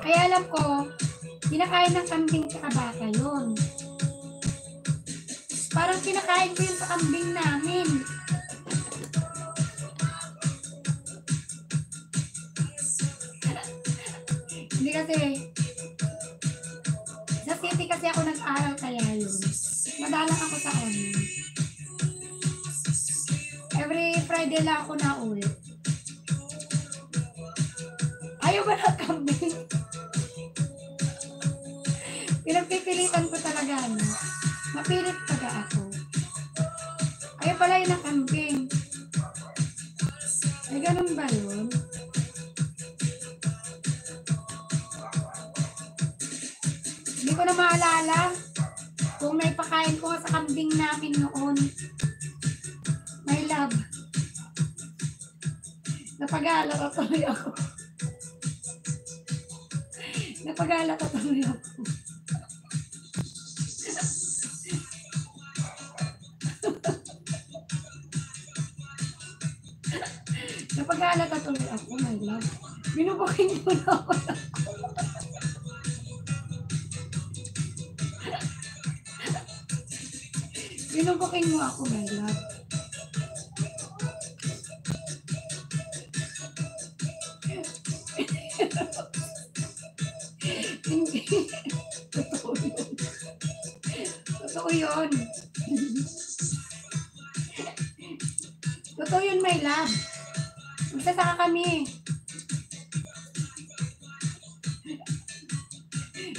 Kaya alam ko, kinakain ng kambing tsaka baka yun. Parang kinakain ko yun sa kambing namin. Hindi kasi, sa city kasi ako nag-aral kaya yun. Madalang ako sa amin. Every Friday lang ako nauwi. Ayaw ba ng kambing? Pinagpipilitan ko talaga, no? Mapilit taga ako. Ayaw pala yun ng kambing. Ay, ganun ba yun? Hindi ko na maalala kung may pakain ko sa kambing namin noon. My love. Napag-aalala tuloy ako. Napag-aalala tuloy ako. Napag-aalala tuloy ako, my love. Binubukin mo na ako. Binubukin mo ako, my love. Hindi. Totoo yun. Totoo yun. Totoo yun, my love. Magsasaka kami.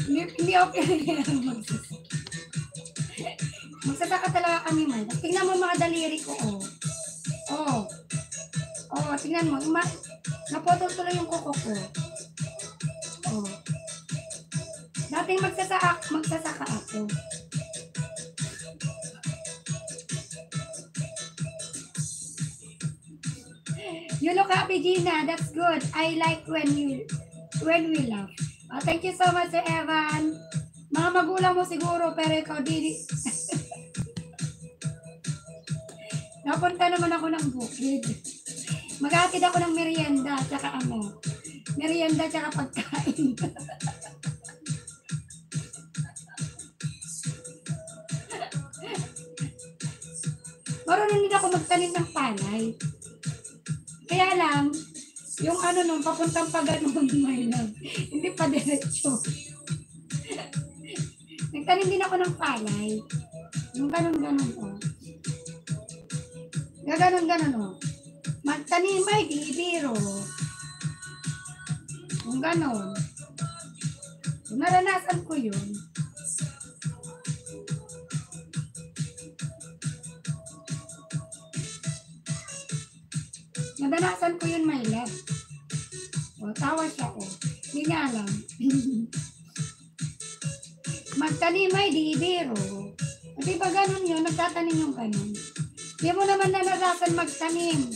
Hindi ako pinagyan magsasaka. Magsasaka talaga kami, my love. Tingnan mo mga daliri ko, oh. Oh. Oh, tingnan mo. Napotol tuloy yung kuko ko. Oh. Dating magsasaka ako. You look happy, Gina. That's good. I like when we laugh. Oh, thank you so much, Evan. Mga magulang mo siguro, pero ikaw di. Napunta naman ako ng bukid. Maghatid ako ng merienda, tsaka ano. Merienda, tsaka pagkain. Marunong din ako magtanim ng palay. Kaya lang, yung ano nung papuntang pa ganun, my love. Hindi pa diretso. Nagtanim din ako ng palay. Yung ganun-ganun, oh. Gaganon-ganon, oh. Magtanim ay di biro. Yung ganon. Naranasan ko yun. Nadanasan ko yun, my love. O, tawa siya, o. Hindi niya alam. Magtanim ay di biro. O, di ba ganun yun? Nagtatanim yung ganun. Di mo naman naranasan magtanim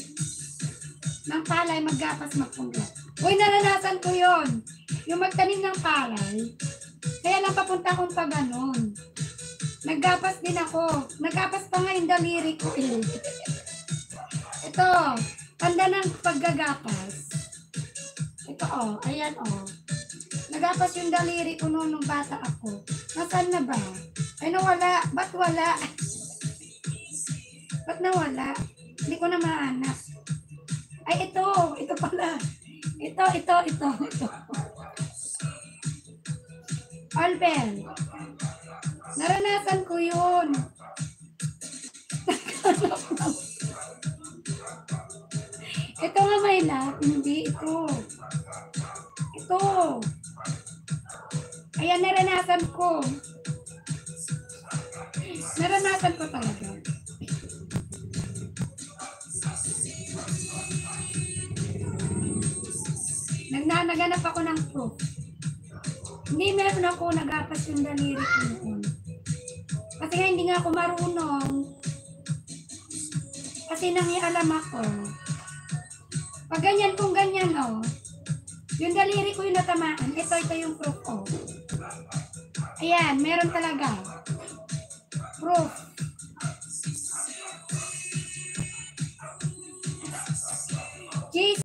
ng palay, maggapas, magpungga. Uy, naranasan ko yun. Yung magtanim ng palay. Kaya lang papunta akong pa ganun. Naggapas din ako. Naggapas pa nga yung daliri ko, eh. Ito. Tanda ng paggagapas. Ito, oh. Ayan, oh. Nagapas yung daliri ko noon nung bata ako. Nasaan na ba? Ay, nawala. Ba't wala? Ba't nawala? Hindi ko na mahanap. Ay, ito. Ito pala. Ito. Albel. Naranasan ko yun. Ito nga, my love. Hindi, ito. Ito. Ayan, naranasan ko. Naranasan ko talaga. Naganap ako ng proof. Hindi meron ako nagapas yung daliri ko noon. Kasi nga hindi nga ako marunong. Kasi nangialam ako. Pag ganyan kung ganyan, oh. Yung daliri ko yung natamaan. Ito yung proof, oh. Ayan, meron talaga. Proof.